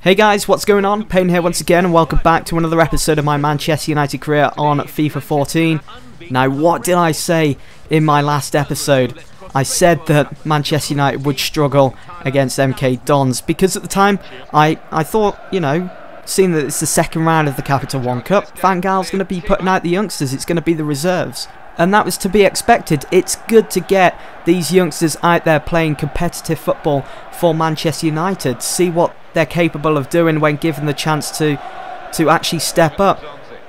Hey guys, what's going on? PAYTON here once again, and welcome back to another episode of my Manchester United career on FIFA 14. Now, what did I say in my last episode? I said that Manchester United would struggle against MK Dons because at the time I thought, you know, seeing that it's the second round of the Capital One Cup, Van Gaal's going to be putting out the youngsters, it's going to be the reserves. And that was to be expected. It's good to get these youngsters out there playing competitive football for Manchester United, see what they're capable of doing when given the chance to actually step up.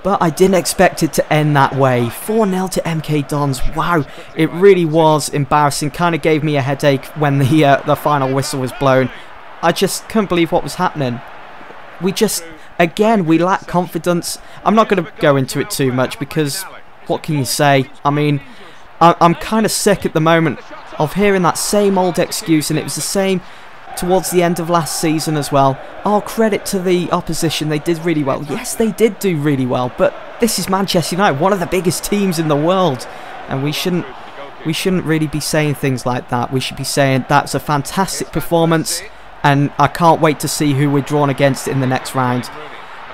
But I didn't expect it to end that way. 4-0 to MK Dons. Wow, it really was embarrassing. Kind of gave me a headache when the final whistle was blown. I just couldn't believe what was happening. Again, we lack confidence. I'm not going to go into it too much because what can you say? I mean, I'm kind of sick at the moment of hearing that same old excuse, and it was the same towards the end of last season as well. Oh, credit to the opposition, they did really well. Yes, they did do really well, but this is Manchester United, one of the biggest teams in the world, and we shouldn't really be saying things like that. We should be saying that's a fantastic performance, and I can't wait to see who we're drawn against in the next round.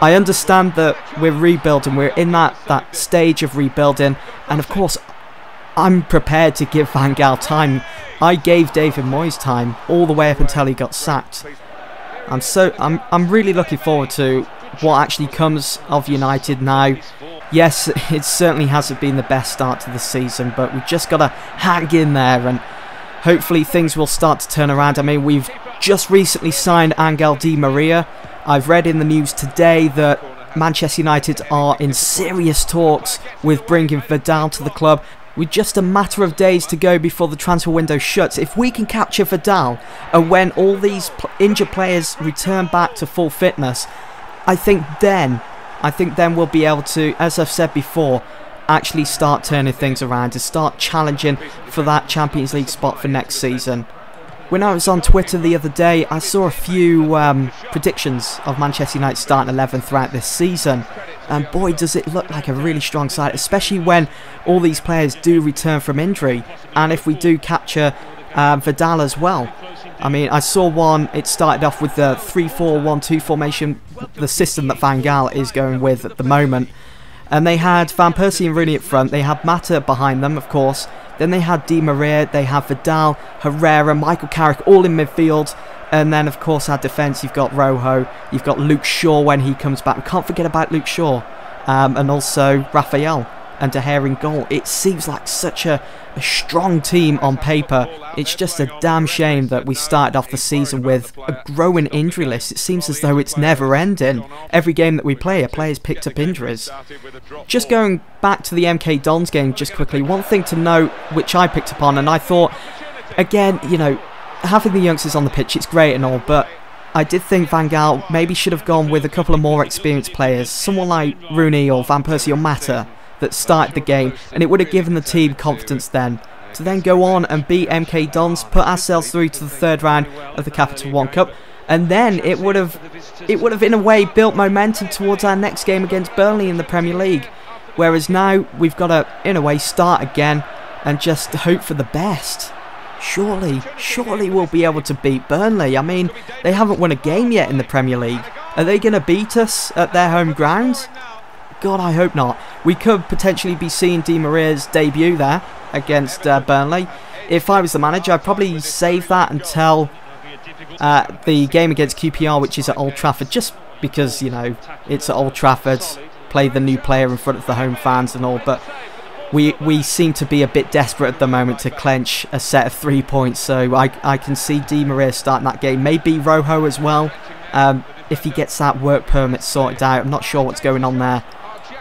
I understand that we're rebuilding, we're in that stage of rebuilding, and of course I'm prepared to give Van Gaal time. I gave David Moyes time all the way up until he got sacked. I'm really looking forward to what actually comes of United now. Yes, it certainly hasn't been the best start to the season, but we've just got to hang in there and hopefully things will start to turn around. I mean, we've just recently signed Angel Di Maria. I've read in the news today that Manchester United are in serious talks with bringing Vidal to the club. With just a matter of days to go before the transfer window shuts, if we can capture Vidal, and when all these injured players return back to full fitness, I think then we'll be able to, as I've said before, actually start turning things around and start challenging for that Champions League spot for next season. When I was on Twitter the other day, I saw a few predictions of Manchester United starting 11 throughout this season. And boy, does it look like a really strong side, especially when all these players do return from injury. And if we do capture Vidal as well. I mean, I saw one, it started off with the 3-4-1-2 formation, the system that Van Gaal is going with at the moment. And they had Van Persie and Rooney up front, they had Mata behind them, of course. Then they had Di Maria, they have Vidal, Herrera, Michael Carrick, all in midfield. And then, of course, our defence, you've got Rojo, you've got Luke Shaw when he comes back. We can't forget about Luke Shaw. And also Raphael and De Gea in goal. It seems like such a strong team on paper. It's just a damn shame that we started off the season with a growing injury list. It seems as though it's never ending. Every game that we play, a player's picked up injuries. Just going back to the MK Dons game just quickly, one thing to note which I picked up on, and I thought, again, you know, having the youngsters on the pitch, it's great and all, but I did think Van Gaal maybe should have gone with a couple of more experienced players, someone like Rooney or Van Persie or Mata that started the game, and it would have given the team confidence then to then go on and beat MK Dons, put ourselves through to the third round of the Capital One Cup, and then it would have in a way built momentum towards our next game against Burnley in the Premier League. Whereas now we've got to, in a way, start again and just hope for the best. Surely we'll be able to beat Burnley. I mean, they haven't won a game yet in the Premier League. Are they going to beat us at their home ground? God, I hope not. We could potentially be seeing Di Maria's debut there against Burnley. If I was the manager, I'd probably save that until the game against QPR, which is at Old Trafford, just because, you know, it's at Old Trafford, play the new player in front of the home fans and all, but we seem to be a bit desperate at the moment to clench a set of 3 points, so I can see Di Maria starting that game. Maybe Rojo as well, if he gets that work permit sorted out. I'm not sure what's going on there.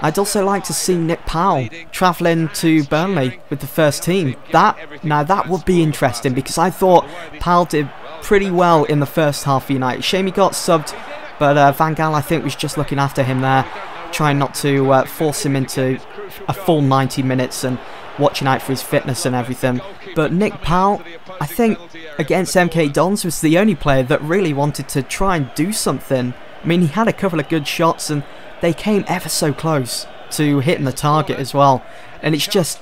I'd also like to see Nick Powell travelling to Burnley with the first team. Now that would be interesting, because I thought Powell did pretty well in the first half for United. Shame he got subbed, but Van Gaal, I think, was just looking after him there, trying not to force him into a full 90 minutes and watching out for his fitness and everything. But Nick Powell, I think, against MK Dons was the only player that really wanted to try and do something. I mean, he had a couple of good shots and they came ever so close to hitting the target as well. And it's just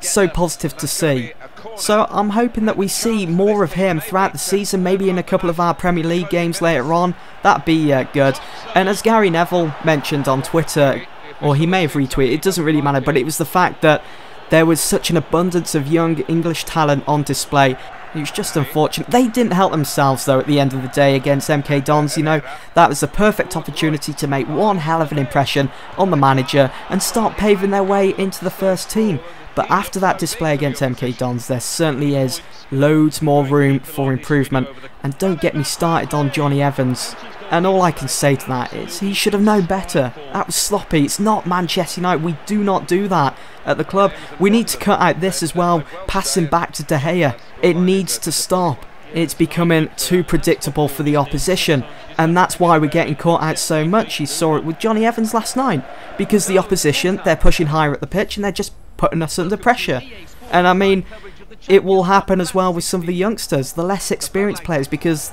so positive to see. So I'm hoping that we see more of him throughout the season, maybe in a couple of our Premier League games later on. That'd be good. And as Gary Neville mentioned on Twitter, or he may have retweeted, it doesn't really matter, but it was the fact that there was such an abundance of young English talent on display. It was just unfortunate. They didn't help themselves though at the end of the day against MK Dons. You know, that was the perfect opportunity to make one hell of an impression on the manager and start paving their way into the first team. But after that display against MK Dons, there certainly is loads more room for improvement. And don't get me started on Johnny Evans. And all I can say to that is he should have known better. That was sloppy. It's not Manchester United. We do not do that at the club. We need to cut out this as well, passing back to De Gea. It needs to stop. It's becoming too predictable for the opposition. And that's why we're getting caught out so much. You saw it with Johnny Evans last night. Because the opposition, they're pushing higher at the pitch and they're just putting us under pressure. And I mean, it will happen as well with some of the youngsters, the less experienced players, because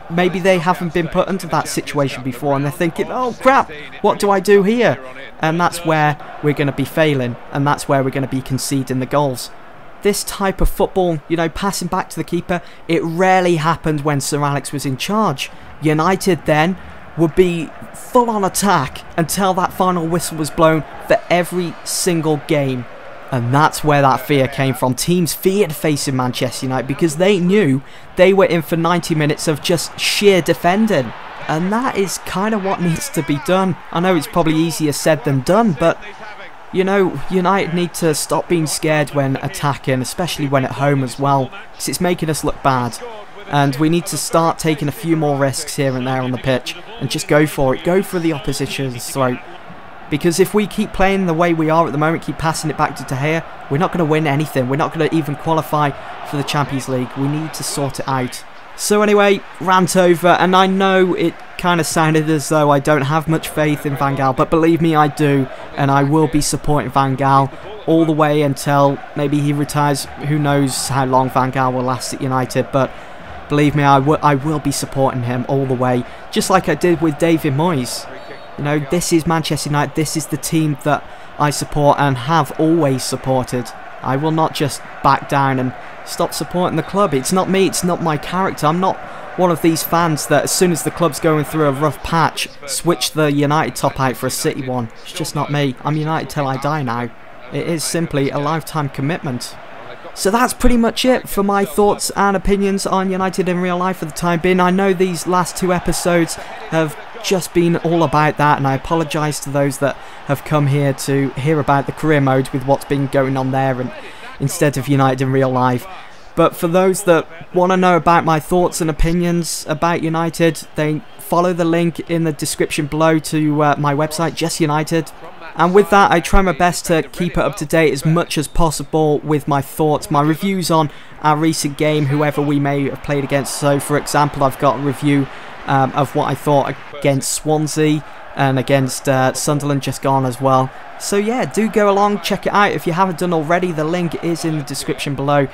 maybe they haven't been put into that situation before and they're thinking, oh crap, what do I do here? And that's where we're going to be failing, and that's where we're going to be conceding the goals. This type of football, you know, passing back to the keeper, it rarely happened when Sir Alex was in charge. United then would be full on attack until that final whistle was blown for every single game. And that's where that fear came from. Teams feared facing Manchester United because they knew they were in for 90 minutes of just sheer defending. And that is kind of what needs to be done. I know it's probably easier said than done, but you know, United need to stop being scared when attacking, especially when at home as well, because it's making us look bad. And we need to start taking a few more risks here and there on the pitch and just go for it. Go for the opposition's throat. Because if we keep playing the way we are at the moment, keep passing it back to De Gea, we're not going to win anything. We're not going to even qualify for the Champions League. We need to sort it out. So anyway, rant over, and I know it kind of sounded as though I don't have much faith in Van Gaal, but believe me, I do, and I will be supporting Van Gaal all the way until maybe he retires. Who knows how long Van Gaal will last at United, but believe me, I will be supporting him all the way, just like I did with David Moyes. You know, this is Manchester United, this is the team that I support and have always supported. I will not just back down and stop supporting the club. It's not me, it's not my character. I'm not one of these fans that as soon as the club's going through a rough patch, switch the United top out for a City one. It's just not me. I'm United till I die now. It is simply a lifetime commitment. So that's pretty much it for my thoughts and opinions on United in real life for the time being. I know these last two episodes have just been all about that, and I apologise to those that have come here to hear about the career mode with what's been going on there and instead of United in real life. But for those that want to know about my thoughts and opinions about United, they follow the link in the description below to my website, Just United. And with that, I try my best to keep it up to date as much as possible with my thoughts, my reviews on our recent game, whoever we may have played against. So for example, I've got a review of what I thought against Swansea and against Sunderland just gone as well. So yeah, do go along, check it out if you haven't done already. The link is in the description below.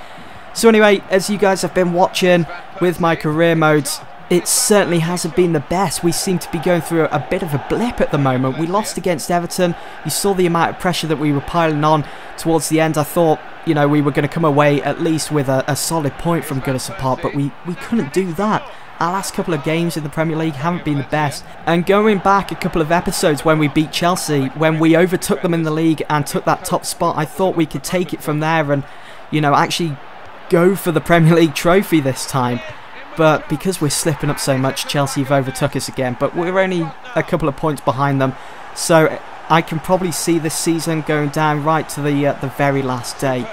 So anyway, as you guys have been watching with my career modes, it certainly hasn't been the best. We seem to be going through a bit of a blip at the moment. We lost against Everton. You saw the amount of pressure that we were piling on towards the end. I thought, you know, we were going to come away at least with a solid point from Goodison Park, but we couldn't do that. Our last couple of games in the Premier League haven't been the best. And going back a couple of episodes when we beat Chelsea, when we overtook them in the league and took that top spot, I thought we could take it from there and, you know, actually go for the Premier League trophy this time. But because we're slipping up so much, Chelsea have overtook us again. But we're only a couple of points behind them. So I can probably see this season going down right to the very last day.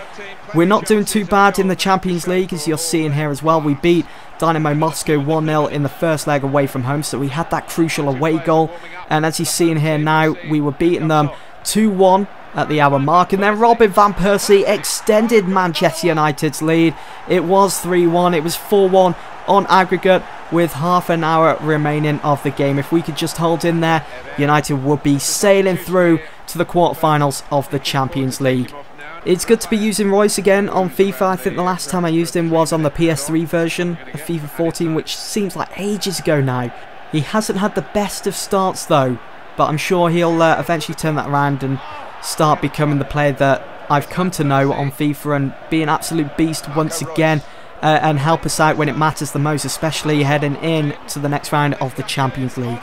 We're not doing too bad in the Champions League, as you're seeing here as well. We beat Dynamo Moscow 1-0 in the first leg away from home, so we had that crucial away goal. And as you're seeing here now, we were beating them 2-1 at the hour mark, and then Robin van Persie extended Manchester United's lead. It was 3-1, it was 4-1 on aggregate with half an hour remaining of the game. If we could just hold in there, United would be sailing through to the quarterfinals of the Champions League. It's good to be using Royce again on FIFA. I think the last time I used him was on the PS3 version of FIFA 14, which seems like ages ago now. He hasn't had the best of starts though, but I'm sure he'll eventually turn that around and start becoming the player that I've come to know on FIFA and be an absolute beast once again, and help us out when it matters the most, especially heading in to the next round of the Champions League.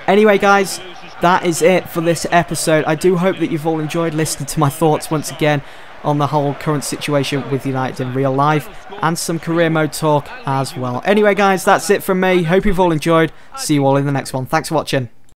Anyway guys, that is it for this episode. I do hope that you've all enjoyed listening to my thoughts once again on the whole current situation with United in real life, and some career mode talk as well. Anyway guys, that's it from me. Hope you've all enjoyed. See you all in the next one. Thanks for watching.